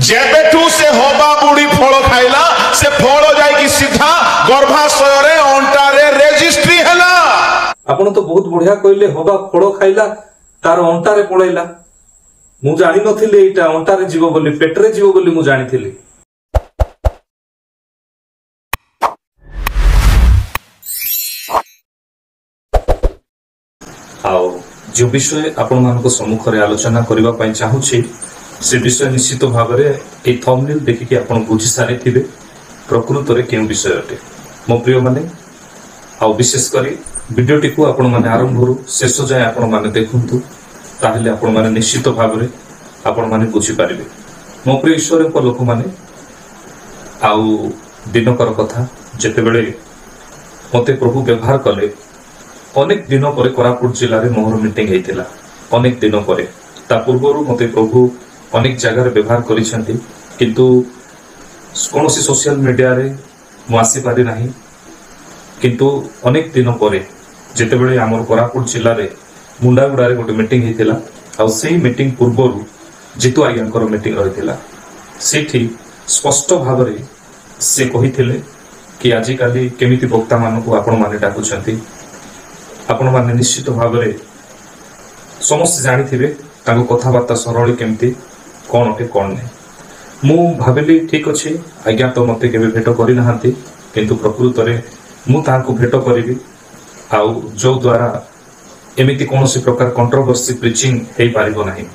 जेबेठू से हबा बुढ़ी फल खाइला से फल जाई सीधा गर्भाशय रे अंटा रे रेजिस्ट्री हैला। आपण तो बहुत बढ़िया कहले हबा फल खाइला तार अंटा रे पळैला। मु जानि नथिले एटा अंटा रे जीव बोली पेट रे जीव बोली मु जानिथिली। आओ जो विषय आपण मानको सम्मुख रे आलोचना करबा पई चाहूछि से विषय निश्चित भाव में ये थंबनेल देखिए आप बुझी सारी थे प्रकृत में क्यों विषय अटे। मो प्रिय माने आउ विशेष करी वीडियोटी को आपण माने आरंभ शेष जाए आपण माने देखंतु ताहले आपण माने निश्चित भाव में आपण माने बुझी पारिबे। मो प्रिय ईश्वर को लोक माने आउ दिनकर कथा जेते बेले मते प्रभु व्यवहार कले अनेक दिन पर कोरापुट जिले में मोहर मीटिंग हेतिला। अनेक दिन पर ता पूर्व मते प्रभु अनेक जगह व्यवहार करिसेंती किंतु कोनोसी सोशल मीडिया रे मु आसी पारि नाही। किंतु अनेक दिन पर जेते बेले हमर कोरापुट जिल्ला रे मुंडागुडा रे गोटे मीटिंग हेतिला आ सेही मीटिंग पूर्वरु जितु आज्ञाकर मीटिंग रहितिला। सेठी स्पष्ट भाव रे से कहिथिले कि आजि काली केमिति वक्ता मानको आपण माने डाकुछंती। आपण माने निश्चित भाव रे समस्त जानिथिबे ताको कथाबार्ता सरली केमती कौन अटे कौन नहीं। मु भाविली ठीक अच्छे आज्ञा तो मते केबे भेट करि नहांती किंतु प्रकृत रे मु ताको भेट करिवि आउ जो द्वारा एमिति कोनोसी प्रकार कंट्रोवर्सी प्रीचिंग हेई पारिबो नाही।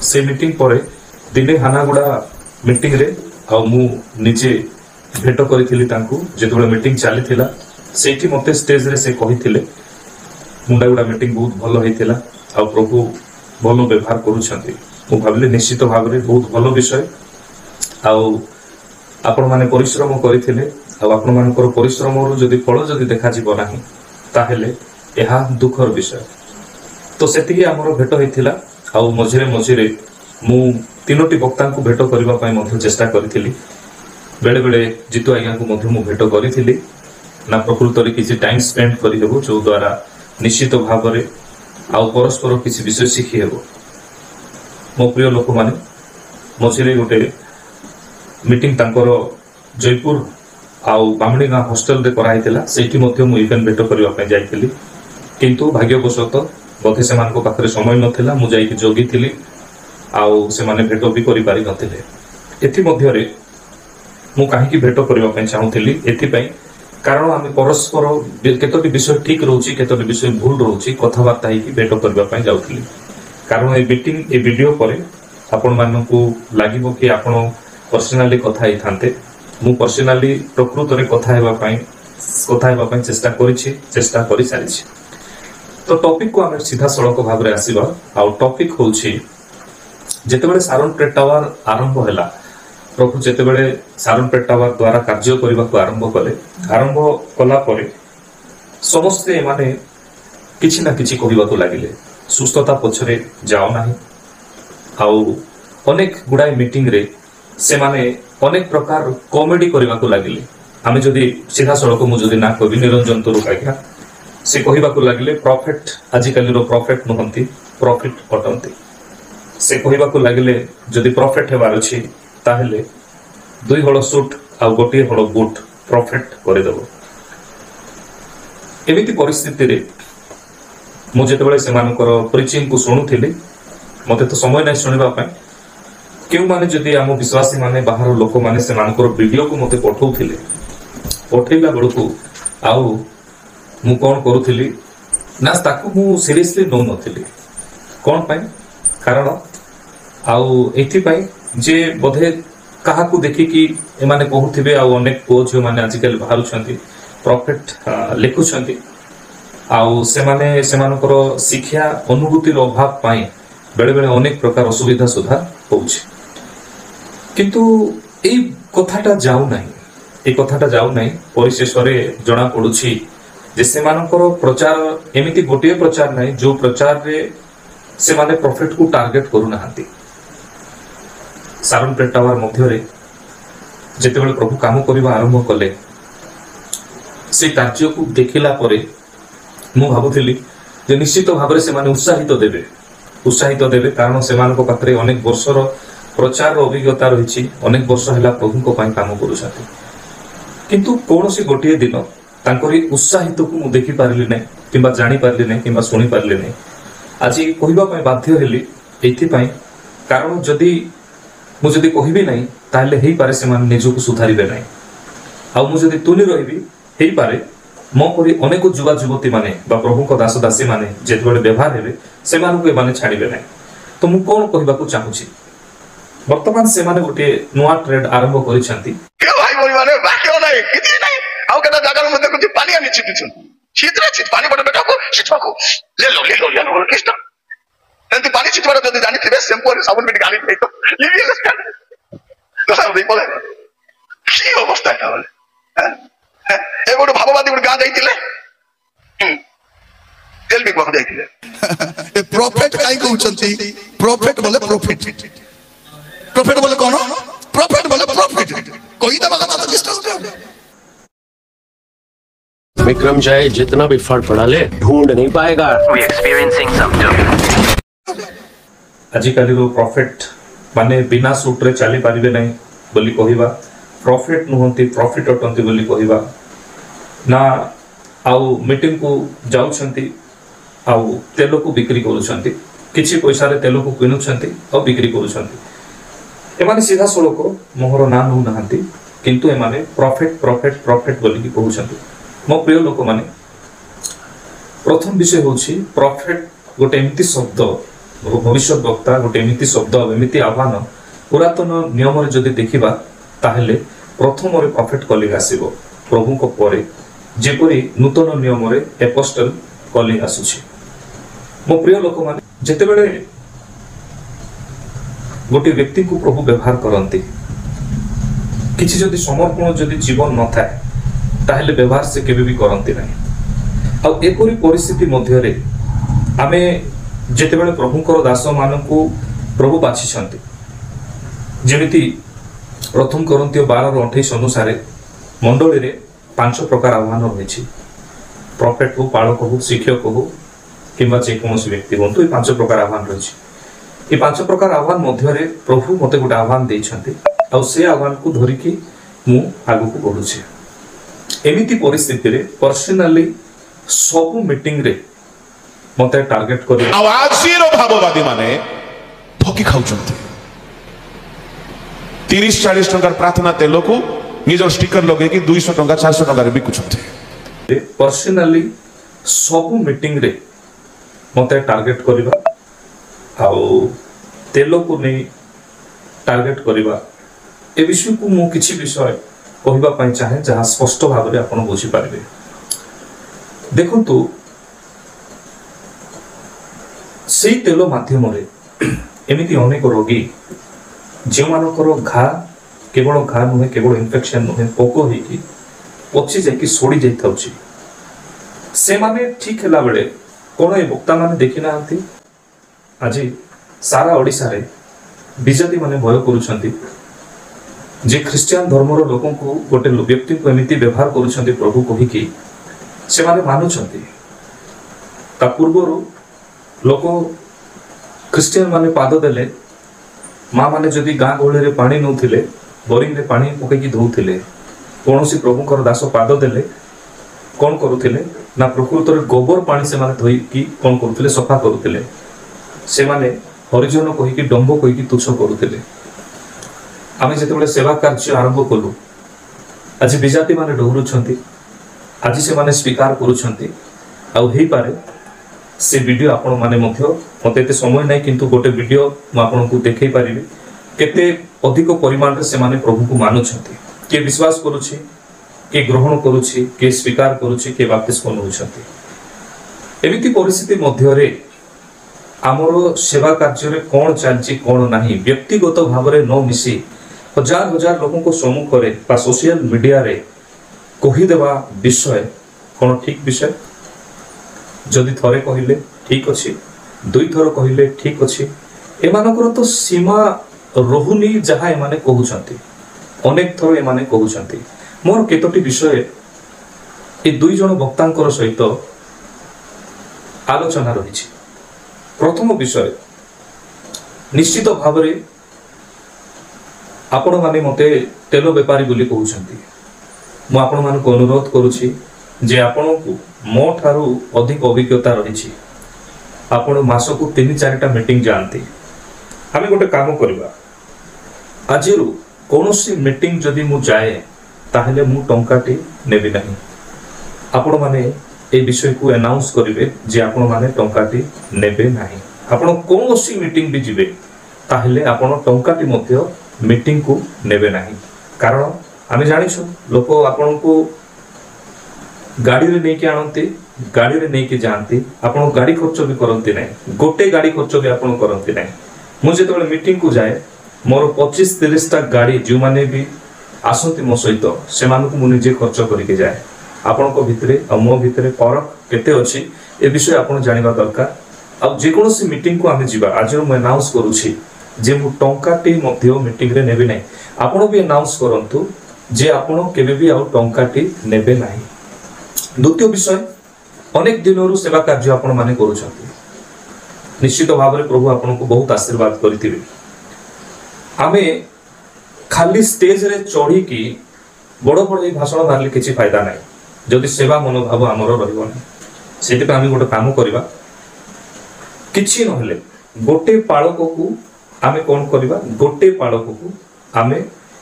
से मीटिंग परे दिने हानागुडा मीटिंग रे आउ मु निजे भेट करिथिली तांको जेतबे मीटिंग चलीथिला सेठी मते स्टेज रे से कहिथिले मुंडागुडा मीटिंग बहुत भलो हेतिला आउ प्रभु भलो व्यवहार करूछंती। मु भाविले निश्चित भाव में बहुत भल विषय आपण माने परिश्रम करथिले आपण मानकर परिश्रम जदि फल जदि देखा जीव नाही ताहेले एहा दुखर विषय। तो सेतिकी हमर भेट हेतिला आउ मझिरे मझिरे मु तीनोटी वक्ता को भेट करबा पई मध्ये चेष्टा करथिली। बेले बेले जितु आज्ञा को मध्ये मु भेट करथिली ना प्रकृत रे किछि टाइम स्पेंड करि हेबो जो द्वारा निश्चित भाव में आउ परस्पर किछि विषय शिखि हेबो। मो प्रिय लोक माने मझिरे गोटे मीटिंग तांकर जयपुर आउ बामणी गाँ हॉस्टल रे कराइतिला सेठी मध्ये मु इवेंट भेट करबा पई जाइतिली किंतु भाग्यवशत बोधे से मानको पाखरे समय नथिला मु जाइकि जोगितिली आउ से माने भेट भी करि पारि नथिले। एथि मध्ये रे मु काहेकि भेट करबा पई चाहूतिली एथि पई कारण आमे परस्पर केतोटी विषय ठीक रहउची केतोटी विषय भूल रहउची कथाबार्ता हेकि भेट करबा पई जाउतिली। कारण ए मीटिंग ए वीडियो पर आपण मानकू लागिबो कि आपण पर्सनली कथा ही थांते मु पर्सनली प्रकृत रे कथा हेबा पई चेष्टा करिछि चेष्टा करि सारिछि। तो टॉपिक को हम सीधा सड़क भाव रे आसीबा आ टॉपिक होछि जेतेबेले सारण प्रेट टावर आरंभ हैला प्रभु जेतेबेले सारण प्रेट टावर द्वारा कार्य करबा को आरंभ कला परे समस्त माने किछि ना किछि कहबा को लागिले सुस्थता पछरे जाओ नाही आउ अनेक गुडाई मीटिंग रे से माने अनेक प्रकार कॉमेडी करबा को लागिले। आमे जदी सीधा सड़क मु जदी ना कहबी निरंजन तो रुकाइया से कहबा को लागिले प्रॉफिट आजि काली रो प्रॉफिट नहंती प्रॉफिट अटंती। से कहबा को लागिले जदी प्रॉफिट हेबार अछि ताहेले दुई हळ सूट आ गोटे हळ बूट प्रॉफिट करे देबो। एमिति परिस्थिति रे मु जेतेबेले सेमानकर प्रीचिंग को सुनुथिली मते तो समय नै सुनिबा पय केउ माने जदी आम विश्वासी माने बाहर लोक माने सेमानकर वीडियो को मते पठेइला बडकू आउ मु कोन करूथिली ना ताकू मु सीरियसली नो नथिली कोन पय कारण आउ एथि पय जे बोधे काहा को देखि कि ए माने कहूथिबे आउ अनेक कोच माने आजिकल बाहर छथि प्रॉफिट लिखु छथि आउ सेमाने सेमानकर शिक्षा अनुभूतिर अभाव पाई बेले बेले अनेक प्रकार असुविधा सुधार होउछि किंतु एई कथाटा जाउ नाही परिशेष रे जणा पडुछि जे सेमानकर प्रचार एमिति गोटे प्रचार नाही जो प्रचार रे सेमाने प्रॉफिट को टार्गेट करू नाहंती। सारण प्रेट टावर मध्य रे जेतेबेले प्रभु काम करबा आरंभ कले से कार्य को देखिला परे मु भाबुथिली जे निश्चित भाव में से उत्साहित देवे कारण से पाखरे अनेक वर्षर प्रचार अभिज्ञता रही अनेक वर्ष है प्रभु काम कर किंतु कौन सी गोटे दिन तांकरी उत्साहित को मु देखि पारली नै किंबा जानि पारली नै किंबा सुनि पारली नै आज कहबा पय बाध्य हेली एथि पय कारण जदि मु जदि कहबी नै ताले हेई पारे से मान निजो को सुधारिबे नै आ मु जदि तुनि रहिबी हेई पारे मो परि अनेक युवा युवती माने बा प्रभु को दास दासी माने जेतबेले व्यवहार हेबे से मान को माने छाड़िबे नै तो मु कोन कहबा को चाहूची वर्तमान से माने गोटे नुआ ट्रेड आरंभ करिसंती के भाई बोली माने बाक्यो नाही किती नाही आउ केटा जागा मध्ये कुछ पानी आनी छिटिछु छितरे छित पानी बड बेटा को छिटको ले लो किस्त एंती पानी छिटबार जदी जानि थिबे शैम्पू और साबुन बेटी गाली नहीं तो ये भी लस्कन तो सब देखो की अवस्था है बोले ए गोटे भाववादी गोटे गां जाइतिले तेल भी को जाइतिले ए प्रॉफिट काई कहउचंती प्रॉफिट बोले प्रॉफिट बोले कौन प्रॉफिट बोले प्रॉफिट कोई दबा का तो डिस्टेंस दे विक्रम चाहे जितना भी फड़ पड़ा ले ढूंढ नहीं पाएगा। आजिकाली रो प्रॉफिट माने बिना सूट रे चली पारिबे नहीं बोली कहिबा प्रॉफिट नुहंती प्रॉफिट अटंती बोली कहिबा ना आउ मीटिंग को जाउछंती आउ तेल को बिक्री करूछंती किछि पैसा रे तेल को किनुछंती और बिक्री करूछंती एमाने सीधा सड़क मोहर ना नौ नहांती किंतु एमाने प्रॉफिट प्रॉफिट प्रॉफिट बोली की कहउछंती मो प्रिय लोक माने प्रथम विषय होछि प्रॉफिट गोटे एमिति शब्द भविष्य वक्ता गोटे एमिति शब्द एमिति आह्वान पुरातन नियम रे जदि देखिबा ताहेले प्रथम रे प्रॉफिट कलिंग आसीबो प्रभु को परे जेपरि नूतन नियम रे एपोस्टल कलिंग आसुछि मो प्रिय लोक माने जेते बेले गोटे व्यक्ति को प्रभु व्यवहार करती किसी जदि समर्पण जदि जीवन न थाए ताहेले व्यवहार से केबे भी करती नहीं आ एपरी परिस्थिति मध्य रे आमे जेते बेले प्रभुकर दास मान को प्रभु बाछिछंती जेमिति प्रथम करन्तियो 12:28 अनुसार मंडली रे 5 प्रकार आह्वान रहिछि प्रॉफिट हो पालक हो शिक्षक हो किंबा जे कोनोसी व्यक्ति होंतु ए 5 प्रकार आह्वान रहिछि ये 5 प्रकार आह्वान मध्य रे प्रभु मते गोटे आह्वान देइछंती आ से आह्वान को धरि कि मु आगु को बढ़ुछि एमिति परिस्थिति रे पर्सनली सब मीटिंग रे मते टार्गेट करी आवाजीर भाववादी माने ठकी खाउछंती 30-40 टंकार प्रार्थना तेल को निजर स्टिकर लगे कि 200 टंका 400 टंका रे बिकुछंती पर्सनली सब मीटिंग रे मते टार्गेट करिबा आउ तेल को नहीं टार्गेट करिबा ए विषय को मु किछि विषय कहबा पई चाहे जहां स्पष्ट भाव रे आपण बुझी पारबे देखंतु सेई तेल माध्यम रे एमिति अनेक रोगी जे मानकर घा केवल घा नुहे केवल इन्फेक्शन नुहे पोको हे कि पछि जे कि सोडी जाई थाउची से माने ठीक हैला बेले कोन ए वक्ता माने देखि नाहंती आज सारा ओडिसा रे बीजेपी माने भय करूछंती जे ख्रिस्टियन धर्मर लोकों को गोटे व्यक्ति को एमिति व्यवहार करूछंती प्रभु कहि कि से माने मानुछंती ता पूर्वरु लोक ख्रिस्टियन माने पाद देले मां माने जदि गां गोळे रे पानी नउथिले बोरिंग रे पानी पके कि धौथिले कोनोसी प्रभुकर दास पाद देले कोन करूथिले ना प्रकृत रे गोबर पानी से माने धोई कि कोन करूथिले सफा करूथिले से माने हरिजन कहि कि डंबो कहि कि तुच्छ करूथिले आमे जेतेबेले सेवा कार्य आरंभ कलु आज विजाति माने डहुरुछंती आज से माने स्वीकार करूछंती आ हेई पारे से वीडियो आपण माने मध्य मते एते समय नै किंतु गोटे वीडियो म आपण को देखै परिबे केते अधिक परिमाण रे से माने प्रभु को मानुछंती के विश्वास करूछि के ग्रहण करूछि के स्वीकार करूछि के बपतिस्म नउछंती एमिति परिस्थिति मध्य रे आमरो सेवा कार्य रे कोन चालछि कोन नाही व्यक्तिगत भाव रे न मिसी हजार हजार लोगों को सम्मुख रे बा सोशल मीडिया रे कहि देबा विषय कोन ठीक विषय जदि थरे कहिले ठीक अछि दुई थर कहिले ठीक अछि एमानकर तो सीमा रहुनी जहा एमाने कहउछंती अनेक थर एमाने कहउछंती मोर केतोटी विषय ए दुई जन वक्तांकर सहित आलोचना रहिछि प्रथम विषय निश्चित भाव रे आपण माने मते तेल बेपारी बोली कहउछंती मु आपण मानक अनुरोध करूछि जे आपण को मो ठारू अधिक अभिज्ञता रहिछि आपण मासको 3-4टा मीटिंग जानती आमे गोटे काम करबा आजिरु कोनोसी मीटिंग जदि मु जाए ताहले मु टंकाटी नेबी नाही आपण माने ए विषय को अनाउंस करिवे जे आपण माने टंकाटी नेबे नाही आपण कोनोसी मीटिंग भी जिवे ताहले आपण टंकाटी मध्य मीटिंग को नेबे नाही कारण आमे जानिछु लोक आपण को गाड़ी रे नेकी आनंती गाड़ी रे नेकी जानती आपण गाड़ी खर्च भी करंती नाही गोटे गाड़ी खर्च भी आपण करंती नाही मु जेतबे मीटिंग को जाए मोर 25-30 टा गाड़ी जो माने भी आसंती मो सहित से मानक मु निजे खर्च करके जाए आपण को भितरे आ मो भितरे फरक केते अछि ए विषय आपण जानिबा दरकार आ जे कोनोसी मीटिंग को आमे जिबा आज मु अनाउंस करूछि जे मु टंकाटी मध्य मीटिंग रे नेबे नाही आपण भी अनाउंस करंतु जे आपण केबे भी आ टंकाटी नेबे नाही द्वितीय विषय अनेक दिनरु सेवा कार्य आपण माने करूछंती निश्चित भाव में प्रभु आपण को बहुत आशीर्वाद करिथिबे आमे खाली स्टेज रे चढ़ी की बड़ बड़ भाषण मारले किछि फायदा नाही जदि सेवा मनोभाव हमर रहइबो नै सेति पे आमे गोटे काम करबा किछि नहले गोटे पाळक को आमे कोन करबा गोटे पाळक को आमे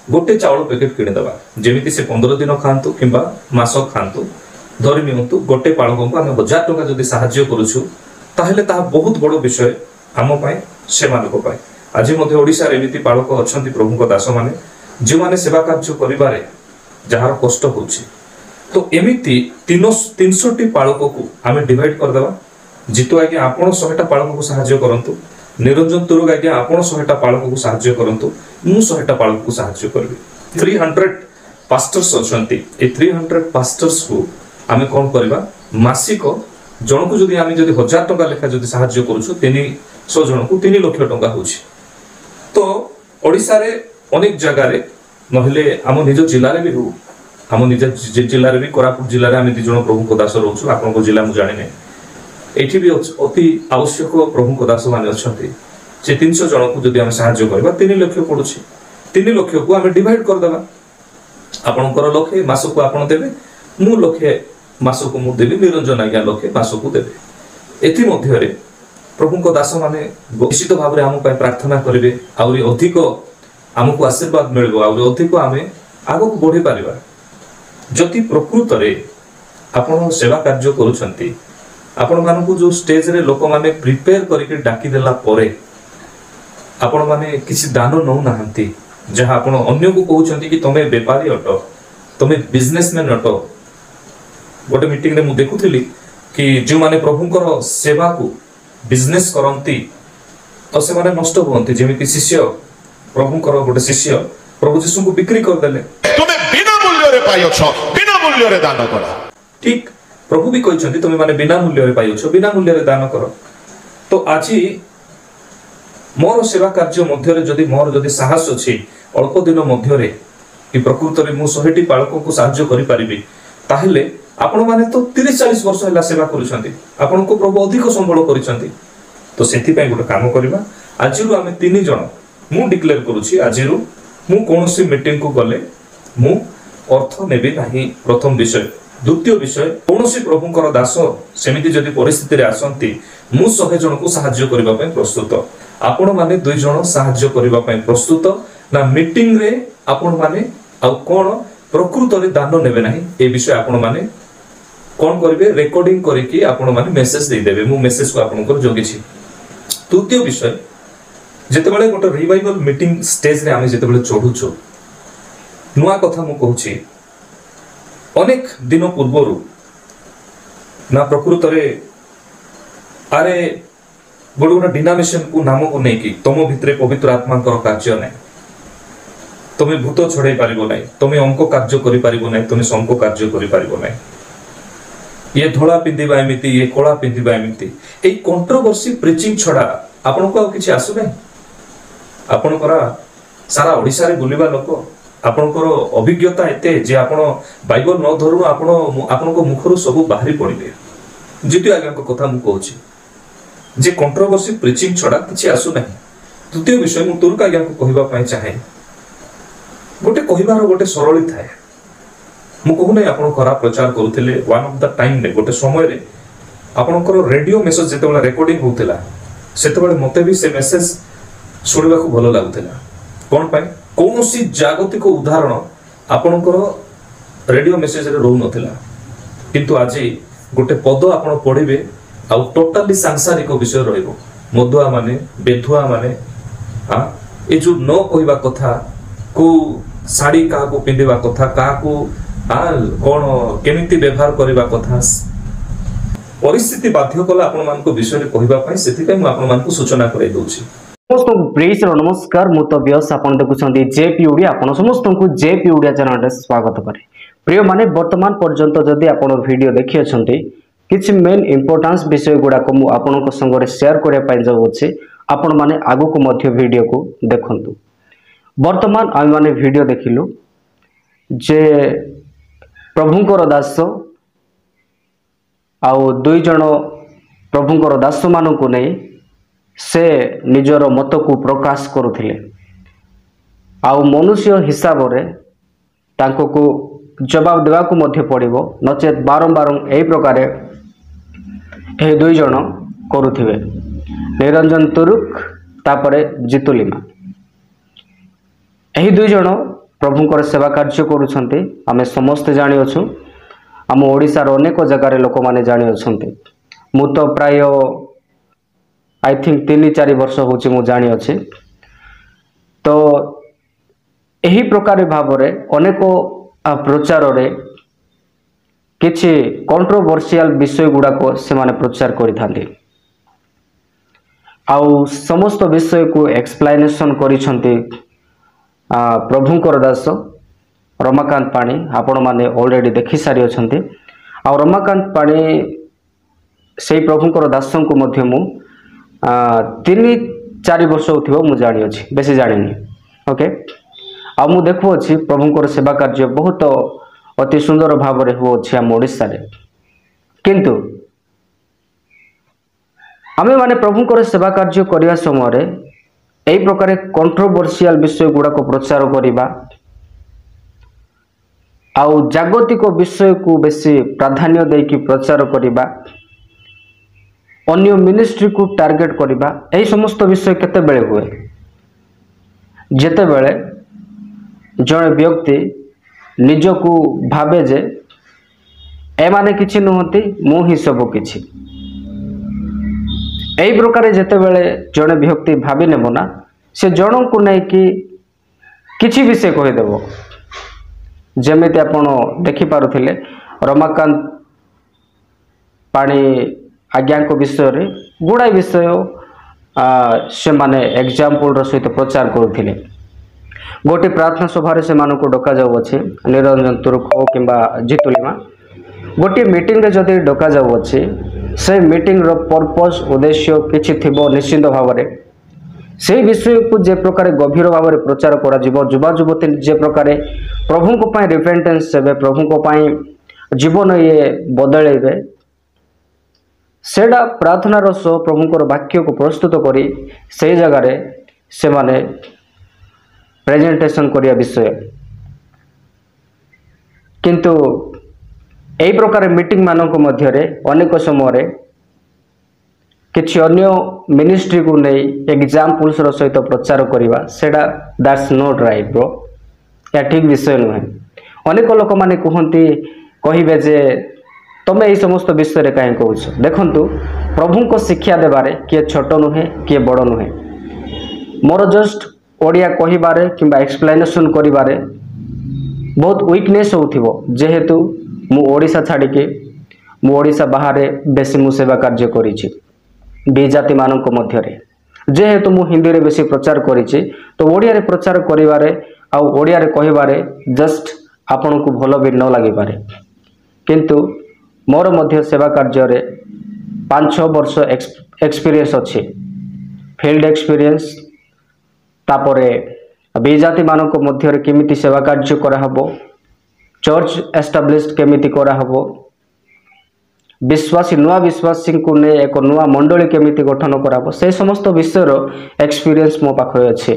गोटे चावल पैकेट किने दबा जेमिति से 15 दिन खांतु किंबा मास खांतु धरि नियंतु गोटे पाळक को आमे 1000 टका जदि सहाय्य करूछु ताहले ता बहुत बड़ विषय हम पाए से मानको पाए आज मध्य ओडिसा रे एमिति पाळक अछंती प्रभु को दास माने जे माने सेवा कार्य करिबारे जहार कष्ट होछि तो एमिति 300 टी पाळक को आमे डिवाइड कर देबा जितु आगे आपण 100 टा पाळक को सहाय्य करंतु निरंजन तुरुग आगे आपण 100 टा पाळक को सहाय्य करंतु मु 100 टा पाळक को सहाय्य करबी 300 पास्टर्स अछंती ए 300 पास्टर्स को आमे कोन करबा मासिक जन को जदि आमे जदि 1000 टका लेखा जदि सहाय्य करूछु 300 जन को 3 लाख टका होछि तो ओडिसा रे अनेक जगह रे नहले हम निज जिल्ला रे भी हो हम निज जिल्ला रे भी कोरापुट जिल्ला रे आमे दि जन प्रभु को दास रहउछु आपन को जिल्ला मु जानि नै एठी भी अति आवश्यक प्रभु को दास माने अछंती जे 300 जन को जदि हम सहाय्य करबा 3 लाख पडुछि 3 लाख को आमे डिवाइड कर देबा आपनकर लखे मास को आपन देबे मु लखे मास को मु देबी निरंजन आज्ञा लखे मास को देबे एथि मध्य रे प्रभु को दास माने निश्चित भाव रे हम पय प्रार्थना करिवे आउरी अधिक हमको आशीर्वाद मिलबो आउरी अधिक आमे आगो को बढ़ी पारिबा जति प्रकृत रे आपण सेवा कार्य करूछंती आपण मानकु जो स्टेज रे लोक माने प्रिपेयर करके डाकी देला परे आपण माने किछि दान नौ नाहंती जहा आपण अन्य को कहउछंती कि तमे व्यापारी अटो तमे बिजनेसमैन अटो गोटे मीटिंग रे मु देखुथिली कि जो माने प्रभुंकर सेवा को बिजनेस करंती तो से माने नष्ट होंती जेमिति शिष्य प्रभुंकर गोटे शिष्य प्रभु यीशु को बिक्री कर देले तुमे बिना मूल्य रे पाइयो छ बिना मूल्य रे दान करो ठीक प्रभु भी कहउछंती तुमे माने बिना मूल्य रे पाइयो छ बिना मूल्य रे दान करो तो आजी मोर सेवा कार्य मध्य रे जदी मोर जदी साहस अछि अल्प दिन मध्य रे कि प्रकृत रे मु 100 टी पाळक को सहाय्य करि परिबी ताहले आपण माने तो 30-40 वर्ष हला सेवा करूछंती आपण को प्रभु अधिक संबळ करिसंती तो सेति पय गोटे काम करबा आजिरु आमे 3 जण मु डिक्लेयर करूछि आजिरु मु कोनोसी मीटिंग को गले मु अर्थ नेबे नाही प्रथम विषय द्वितीय विषय कोनोसी प्रभुंकर दास सेमिति जदि परिस्थिति रे आसंती मु 100 जण को सहाय्य करबा पय प्रस्तुत आपण माने 2 जण सहाय्य करबा पय प्रस्तुत ना मीटिंग रे आपण माने आ कोन प्रकृत रे दान नेबे नाही ए विषय आपण माने कोन करिवे रेकॉर्डिंग करिकि आपण माने मेसेज दे देबे मु मेसेज को आपण को जोगी छी तृतीय विषय जेतेबेले गोटे रिवाइवल मीटिंग स्टेज रे आमे जेतेबेले चढुछु नुआ कथा मु कहूछि अनेक दिन पूर्वरु ना प्रकृत रे अरे गोटे गोटे डिनोमिनेशन को नाम को नै कि तम भितरे पवित्र आत्मा कर कार्य नै तमे भूत छड़ाई पारिबो नै तमे अंक कार्य करि पारिबो नै तमे संक कार्य करि पारिबो नै ये धोला पिंदिबा एमिति ये कोला पिंदिबा एमिति ए कंट्रोवर्सी प्रीचिंग छडा आपन को किछि आसु नै आपन करा सारा ओडिसा रे बुलिबा लोक आपन को अभिज्ञता एते जे आपन बाइबल न धरु आपन को मुखरु सब बाहरी पड़िबे जितु आज्ञा को कथा मु कहूछि जे कंट्रोवर्सी प्रीचिंग छडा किछि आसु नै तृतीय विषय मु तुरका आज्ञा को कहबा पय चाहे गोटे कहबार गोटे सरली थाए मु कहूना आप खराब प्रचार करुले वन ऑफ द टाइम रे गोटे समय रे आपनकर रेडियो मेसेज जेतेबेला रेकॉर्डिंग होउतिला सेतेबेले मते भी से मेसेज सुनिबा को भलो लागुतिला कोन पाई कोनोसी जागतिक उदाहरण आपनकर रेडियो मेसेज रे रहउ नथिला किंतु आज गोटे पद आपण पढिबे आ टोटली सांसारिक विषय रहइबो मधुआ माने बेधुआ माने ए जो न कहवा कथा को साड़ी का को पिंदिबा कथा का को कौन केमिति व्यवहार करबा कथा परिस्थिति बाध्य कला आपण मान को विषय रे कहबा पई सेति पई मु आपण मान को सूचना करै दोछि। समस्त प्लीज नमस्कार मु तो व्यस आपण देखुछंती जेपी ओडिया आपण समस्त को जेपी ओडिया चैनल रे स्वागत करे। प्रिय माने वर्तमान पर्यंत जदि आपण वीडियो देखि अछंती किछ मेन इंपोर्टेंस विषय गुडा को मु आपण को संग रे शेयर करे पई जाउ अछि आपण माने आगु को मध्य वीडियो को देखंतु। वर्तमान आम माने वीडियो देखिलु जे प्रभुंकर दास आउ दुई जण प्रभुंकर दास मानन को नै से निजर मत को प्रकाश करुथिले आउ मनुष्य हिसाब रे तांको को जवाब देवा को मध्य पड़िबो नचेत बारंबार एही प्रकार ए दुई जण करुथिबे निरंजन तुरुक तापरे जितुलिमा एही दुई जण प्रभुंकर सेवा कार्य करुछंती आमे समस्त जानि अछु आम ओडिसा रो अनेक जगह लोक माने जानि अछंती मु तो प्राय आई थिंक 3-4 वर्ष होची मु जानि अछि तो एही प्रकार भाव रे अनेक प्रचार रे किछि कंट्रोवर्शियल विषय गुडा को से माने प्रचार करिथांती आउ समस्त विषय को एक्सप्लेनेशन करिसंती प्रभुंकर दास रमाकांत पाणी आपण माने ऑलरेडी देखि सारी अछंती आ रमाकांत पाणी सेही प्रभुंकर दासन को मध्य मु 3-4 वर्ष होथिबो मु जानि अछि बेसी जानिनी ओके आ मु देखु अछि प्रभुंकर सेवा कार्य बहुत अति सुंदर भाव रे हो अछि हम ओडिसा रे किंतु आमे माने प्रभुंकर सेवा कार्य करिया समय रे एही प्रकार कंट्रोवर्शियल विषय गुडा को प्रचार करिबा आउ जागतिक विषय को बेसी प्राधान्य देकी प्रचार करिबा अन्य मिनिस्ट्री को टार्गेट करिबा एही समस्त विषय केते बेले हुए जेते बेले जणे व्यक्ति निजको भाबे जे ए माने किछि नहंती मु ही सब किछि एही प्रकार जेते बेले जणे व्यक्ति भाबी नेबो ना से जण को नै कि किछि विषय कहि देबो जेमिति आपण देखि पारुथिले रमाकांत पाणी आज्ञा को विषय रे गुडाई विषय से माने एग्जांपल रो सहित प्रचार करुथिले गोटे प्रार्थना सभा रे से मानको को डका जाउ अछि निरंजन तुरुक किबा जितुलिमा गोटे मीटिंग रे जदि डका जाउ अछि से मीटिंग रो पर्पस उद्देश्य किछि थिबो निश्चित भाव रे से विषय को जे प्रकार गभीर भाव रे प्रचार करा जिवो युवा युवती जे प्रकार प्रभु को पाई रिपेंटेंस सेबे प्रभु को पाई जीवन ये बदलेबे सेडा प्रार्थना रो सो प्रभु को वाक्य को प्रस्तुत करी से जगह रे से माने प्रेजेंटेशन करिया विषय किंतु एही प्रकार मीटिंग मानक मध्य रे अनेक समय रे किछि अन्य मिनिस्ट्री को नै एग्जांपल्स रो सहित प्रचार करिवा सेडा दैट्स नॉट राइट ब्रो या ठीक विषय नुहे अनेक लोक माने कहंती कहिबे जे तमे एही समस्त विषय रे काहे कहउछ देखंतु प्रभु को शिक्षा देबारे के छोट नुहे के बड़ नुहे मोर जस्ट ओडिया कहिबारे किबा एक्सप्लेनेशन करिबारे बहुत वीकनेस होथिबो जेहेतु मु ओडिसा छाडी के मु ओडिसा बाहर बेसी मु सेवा कार्य करिछि बी जाति मानक मध्य रे जेहेतु मु हिंदी रे बेसी प्रचार करिछि तो ओडिया रे प्रचार करिबारे आ ओडिया रे कहिबारे जस्ट आपन को भलो भी न लागि पारे किंतु मोर मध्य सेवा कार्य रे 5-6 वर्ष एक्सपीरियंस अछि फील्ड एक्सपीरियंस तापरे बी जाति मानक मध्य रे केमिति सेवा कार्य करा हबो चर्च एस्टाब्लिश्ड केमिति करा हबो विश्वासी नुआ विश्वासी को ने एक नुआ मंडली केमिति गठन कराबो से समस्त विषय रो एक्सपीरियंस मो पाखरे अछि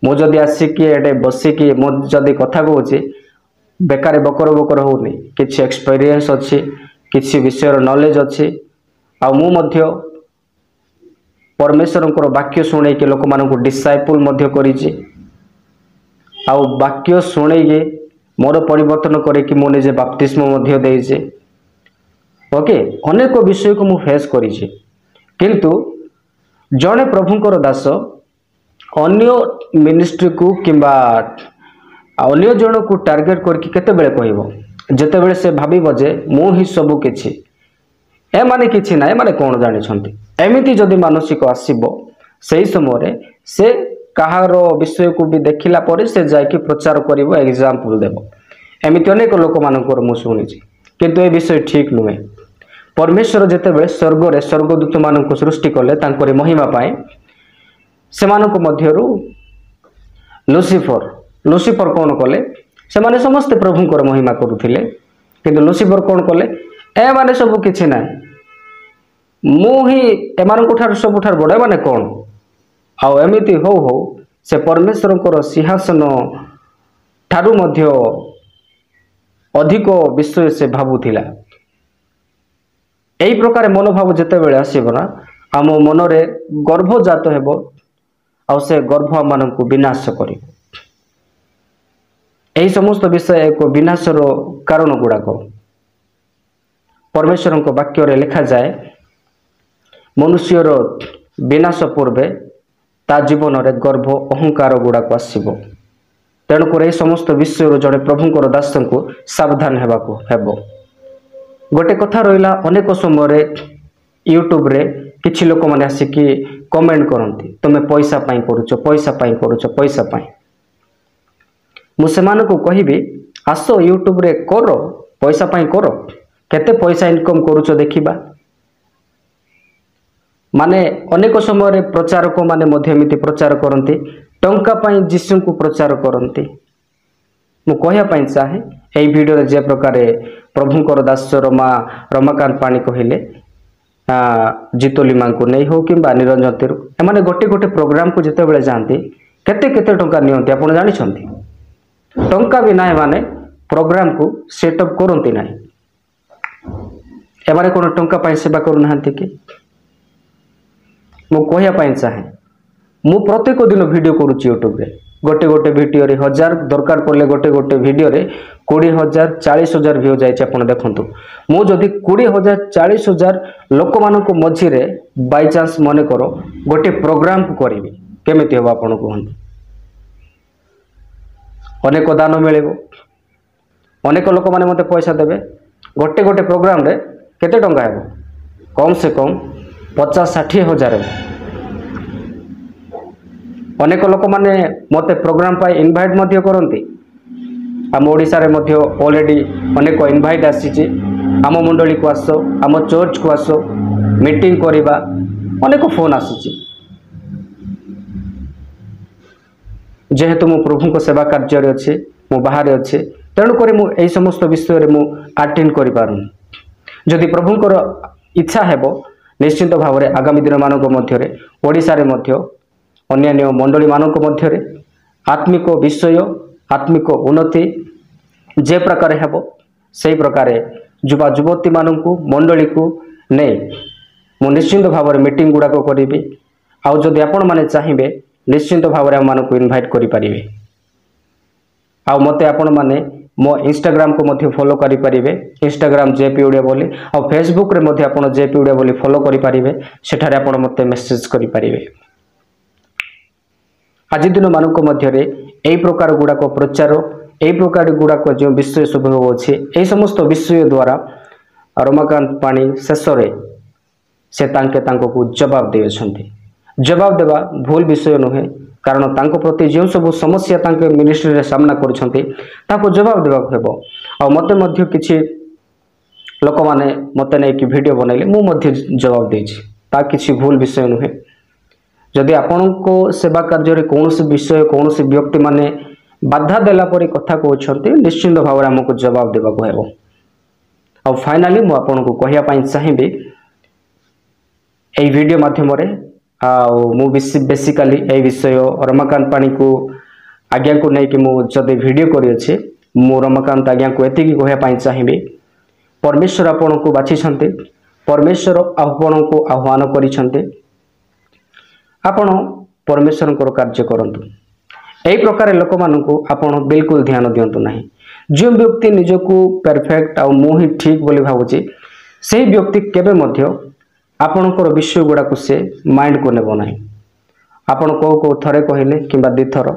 ମୁଁ ଯଦି ଆସିକି ଏଠି ବସିକି ମୁଁ ଯଦି କଥା କହୁଛି ବେକାର ବକର ବକର ହଉନି, କିଛି ଏକ୍ସପିରିଏନ୍ସ ଅଛି, କିଛି ବିଷୟର ନଲେଜ ଅଛି। ଆଉ ମୁଁ ମଧ୍ୟ परमेश्वर वाक्य शुणे कि लोक मानक डिसाइपल मध्य करिछि आउ वाक्य शुणे मोर परिवर्तन करे कि मुझे बाप्तिस्म मध्य देइछे। ओके अनेक विषय को मु फेस करिछि किंतु जड़े प्रभुंकर दास अन्य मिनिस्ट्री को किंबा अन्य जन को टार्गेट करके केते बेले कहबो जेते से भाबिबो जे मु ही सब किछि ए माने किछि ना माने कोन जानि छथि एमिति जदि मानसिक आसीबो सेही समय से कहार विषय को भी देखिला पर से जाकि प्रचार करिवो एग्जांपल देबो। एमिति अनेक लोक मानकर मु सुनिछि किंतु ए विषय ठीक नुहे। परमेश्वर जेतेबेले स्वर्ग रे स्वर्गदूत मानक सृष्टि कले तांकरी महिमा पाए से मानक मध्यरु लुसिफर कौन कले से माने समस्त प्रभुंकर महिमा करुथिले किंतु लुसिफर कौन कले ए माने सब किछि ना मु ही एमानक ठार सब ठार बड़े माने कौन आउ एमिति हो से परमेश्वर सिंहासन ठारू मध्य अधिक विषय से भाबुथिला। एही प्रकार मनोभाव जेतेबेले आसीबो ना आम मनरे गर्भ जात हेबो आउ से गर्भ मानक विनाश करिवो। एही समस्त विषय एक विनाशर कारण गुड़ाक परमेश्वर वाक्य रे लिखा जाए मनुष्यर विनाश पूर्वे ता जीवन रे गर्भ अहंकार गुड़ाक आसीबो। तेणुकर यह समस्त विषय जड़े प्रभुंकर दास को सावधान हेबाकू हेबो। गोटे कथा रहिला अनेक समय यूट्यूब रे किछि लोक माने आसिकी कमेंट करंती तुमे पैसा पाई करूछ पैसा पाई करूछ पैसा पाई। मु सेमान को कहिबी आस यूट्यूब रे करो पैसा पाई करो केते पैसा इनकम करूछ देखिबा। माने अनेक समय प्रचारक माने मध्य एमिति प्रचार करंती टंका पाई जीसु को प्रचार करंती। मु कहया पाई चाहे एई वीडियो रे जे प्रकार प्रभुंकर दास रमाकांत पाणी कहिले जितोली मां को नहीं हो किंबा निरंजन तेरु एमाने गोटे गोटे प्रोग्राम को जेते बेले जानती केते केते टंका नियंती आपण जानि छंती टंका भी ना माने प्रोग्राम को सेटअप करंती नाही एमाने कोन टंका पाई सेवा करू नाहंती कि मु कहया पाई चाहे मु प्रत्येक दिन वीडियो करूची यूट्यूब रे गोटे गोटे वीडियो रे 1000 दरकार पड़ले गोटे गोटे वीडियो रे 20,000 40,000 व्यू जाय छै। आपण देखंतु मु जदी 20,000 40,000 लोक मानक मझी रे बाय चांस मने करो गोटे प्रोग्राम को करिवि केमिति हो आपण कहंतु अनेक दान मिलेबो अनेक लोक माने मते पैसा देबे गोटे गोटे प्रोग्राम रे केते टंका हेबो कम से कम 50-60 हजार। अनेक लोक माने मते प्रोग्राम पाई इनवाइट मध्य करंती आम ओडिसा रे मध्य ऑलरेडी अनेक इनवाइट आसीची आम मंडली को आसो आम चर्च को आसो मीटिंग करिबा अनेक फोन आसीची। जेहेतु मु प्रभु को सेवा कार्य रे अछि मु बाहर अछि तेणु करी मु एई समस्त विषय रे मु अटेंड करि पारुन। जदि प्रभु को इच्छा हेबो निश्चित भाव रे आगामी दिन मानक मध्य रे ओडिसा रे मध्य अन्य मंडली मानक मध्य रे आत्मिक विषय आत्मिक उन्नति जे प्रकार हेबो सेही प्रकार युवा युवती मानक मंडली को नहीं मु निश्चित भाव रे मीटिंग गुड़ाक करिवि। आउ जदि आपण माने चाहिबे निश्चित भाव रे मानक इनवाइट करि परिबे। आउ मते आपण माने मो इंस्टाग्राम को मध्य फॉलो करि परिबे इंस्टाग्राम जेपी ओडिया बोली आउ फेसबुक रे मध्य आपण जेपी ओडिया बोली फॉलो करि परिबे सेठारे आपण मते मेसेज करि परिबे। आज दिन मानक मध्य रे एई प्रकार गुड़ाक प्रचार एई प्रकार गुड़ाक जो विषय सब होछि एई समस्त विषय द्वारा रमाकांत पाणी शेष रे से तांके तांको को जवाब देछंती। जवाब देवा भूल विषय नुहे कारण तांको प्रति जो सब समस्या तांके मिनिस्ट्री रे सामना करछंती ताको जवाब देवा हेबो। आ मते मध्य किछि लोक माने मते नै कि वीडियो बनैले मु मध्य जवाब देछि ता किछि भूल विषय नुहे। जदि आपण को सेवा कार्य रे कोनोसी विषय कोनोसी व्यक्ति माने बाधा देला परी कथा कहउछंती निश्चित भाव रे हमको जवाब देबा को हेबो। आ फाइनली मु आपण को कहया पाई चाहिबी एई वीडियो माध्यम रे ମୁଁ ବେସିକାଲି এই বিষୟ ରମାକାନ୍ତ ପାଣିକୁ ଆଜ୍ଞାକୁ ନେଇକି ମୁଁ ଯଦି ଭିଡ଼ିଓ କରିଅଛି ମୁଁ ରମାକାନ୍ତ ଆଜ୍ଞାକୁ ଏତିକି କହିବା ପାଇଁ ଚାହିଁବି परमेश्वर आपण को बाछिछन्ते परमेश्वर आपणको आह्वान करिछन्ते आपण परमेश्वर कार्य करंतु एही प्रकार लोक मानकु आपण बिल्कुल ध्यान दियंतु नाही जो व्यक्ति निजको परफेक्ट आ मु ही ठीक बोली भाबुची सेही व्यक्ति केबे मध्य आपणकर विषय गुडा को से माइंड को नेबो नाही आपण को थरे कहिले किबा दिथर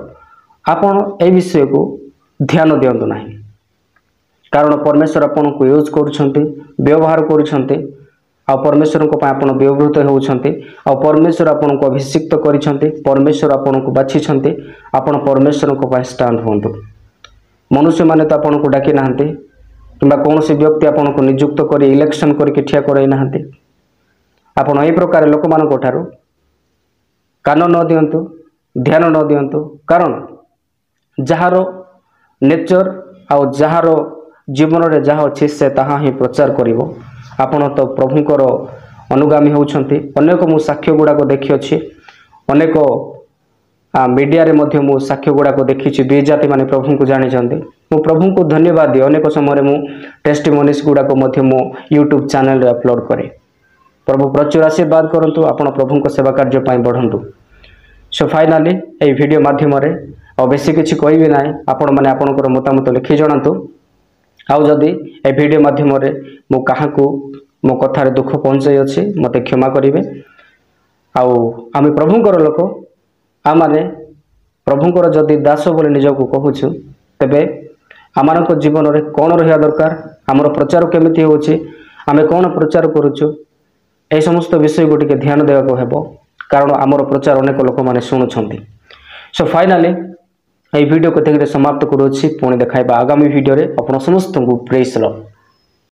आपण ए विषय को ध्यान दियंतु नाही कारण परमेश्वर आपन को यूज करूछन्ते व्यवहार करूछन्ते आ परमेश्वर को आपण व्यवहृत होउछन्ते आ परमेश्वर आपन को अभिषिक्त करिछन्ते परमेश्वर आपन को बाछिछन्ते आपण परमेश्वर को पास स्टैंड होंतु मनुष्य माने तो आपन को डाकी नाहंते किबा कोनोसी व्यक्ति आपन को नियुक्त करी इलेक्शन करके ठिया करई नाहंते आपण एही प्रकार लोक मान को ठारो कान न दियंतु ध्यान न दियंतु कारण जहारो नेचर आ जहारो जीवन रे जहाँ अच्छे से ताहा ही प्रचार करिवो आपण तो प्रभुंकर अनुगामी होउछन्ति अनेक मु साक्ष्य गुडा को देखि अछि अनेक मीडिया रे मध्य मु साक्ष्य गुडा को देखिछि दुई जाति माने प्रभु को जानि छन्ति मु प्रभु को धन्यवाद दिए अनेक समय मु टेस्टिमोनीज गुडा को मध्य मु यूट्यूब चैनल रे अपलोड करे प्रभु प्रचुर आशीर्वाद करंतु आपण प्रभु को सेवा कार्य पई बढ़ंतु सो फाइनली ए वीडियो माध्यम रे और बेसी किछि कहबी नाही आपण माने आपनकर मतामत लिखि जणांतु आउ जदि ए वीडियो माध्यम रे मु कहा को मो कथार दुख पहुंचाई अछि मते क्षमा करिवे आउ आमे प्रभुंकर लोक आमाने प्रभुंकर जदि दास बोले निजको कहूछु तबे आमानक जीवन रे कोन रहिया दरकार हमर प्रचार केमिति होछि आमे कोन प्रचार करूछु ए समस्त विषय को टिके ध्यान देवा को हेबो कारण हमर प्रचार अनेक लोक माने सुनुछन्ति सो फाइनली এই ভিডিও को समाप्त करूछि पुणी देखाइबा आगामी वीडियो रे अपन समस्त को प्रेस लो।